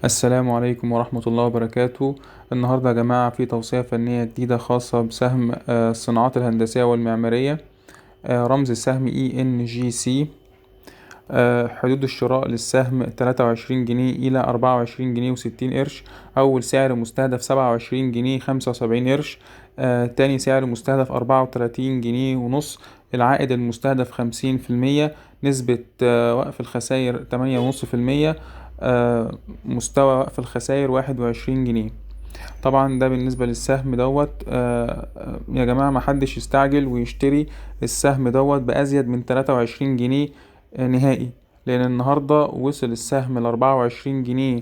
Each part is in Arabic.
السلام عليكم ورحمة الله وبركاته. النهاردة يا جماعة في توصية فنية جديدة خاصة بسهم الصناعات الهندسية والمعمارية. رمز السهم ENGC. حدود الشراء للسهم 23 جنيه إلى 24 جنيه و60 قرش. أول سعر مستهدف 27 جنيه 75 قرش. تاني سعر مستهدف 34 جنيه ونص. العائد المستهدف 50%. نسبة وقف الخسائر 8.5%. مستوى وقف الخسائر 21 جنيه. طبعا ده بالنسبة للسهم دوت. يا جماعة محدش يستعجل ويشتري السهم دوت بأزيد من 23 جنيه نهائي، لأن النهاردة وصل السهم ل24 جنيه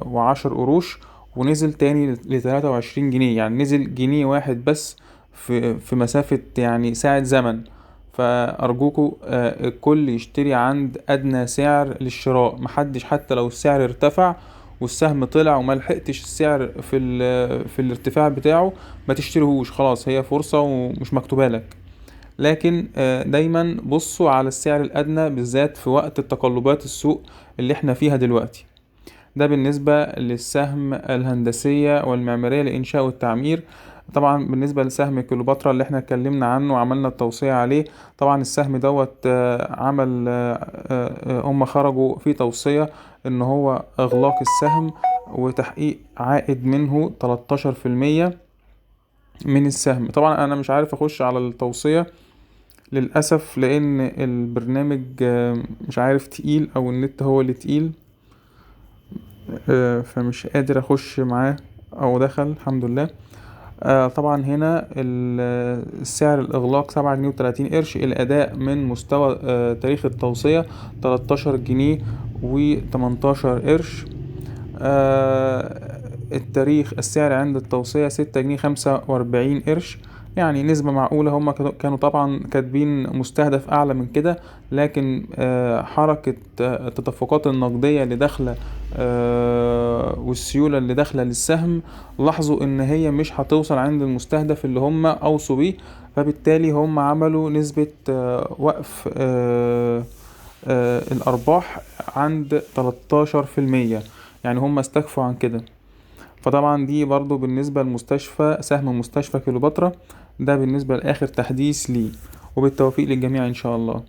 و10 قروش، ونزل تاني ل23 جنيه، يعني نزل جنيه واحد بس في مسافة يعني ساعة زمن. فأرجوكوا الكل يشتري عند أدنى سعر للشراء، محدش حتى لو السعر ارتفع والسهم طلع وما لحقتش السعر في الارتفاع بتاعه ما تشتريهوش، خلاص هي فرصة ومش مكتوبة لك. لكن دايما بصوا على السعر الأدنى بالذات في وقت التقلبات السوق اللي احنا فيها دلوقتي. ده بالنسبة للسهم الهندسية والمعمارية لإنشاء والتعمير. طبعا بالنسبة لسهم كليوباترا اللي احنا اتكلمنا عنه وعملنا التوصية عليه، طبعا السهم دوت عمل هم خرجوا في توصية ان هو اغلاق السهم وتحقيق عائد منه 13% من السهم. طبعا انا مش عارف اخش على التوصية للأسف، لان البرنامج مش عارف تقيل او النت هو اللي تقيل، فمش قادر اخش معاه، او دخل الحمد لله. طبعا هنا السعر الاغلاق 7 جنيه و30 قرش. الاداء من مستوى تاريخ التوصية 13 جنيه و18 قرش. التاريخ السعر عند التوصية 6 جنيه 45 قرش، يعني نسبة معقولة. هم كانوا طبعا كاتبين مستهدف أعلى من كده، لكن حركة التدفقات النقدية اللي داخلة والسيولة اللي داخلة للسهم لاحظوا إن هي مش هتوصل عند المستهدف اللي هم أوصوا بيه، فبالتالي هم عملوا نسبة وقف الأرباح عند 13%، يعني هم استكفوا عن كده. فطبعا دي برضو بالنسبة لمستشفى سهم مستشفى كليوباترا. ده بالنسبة لآخر تحديث ليه، وبالتوفيق للجميع إن شاء الله.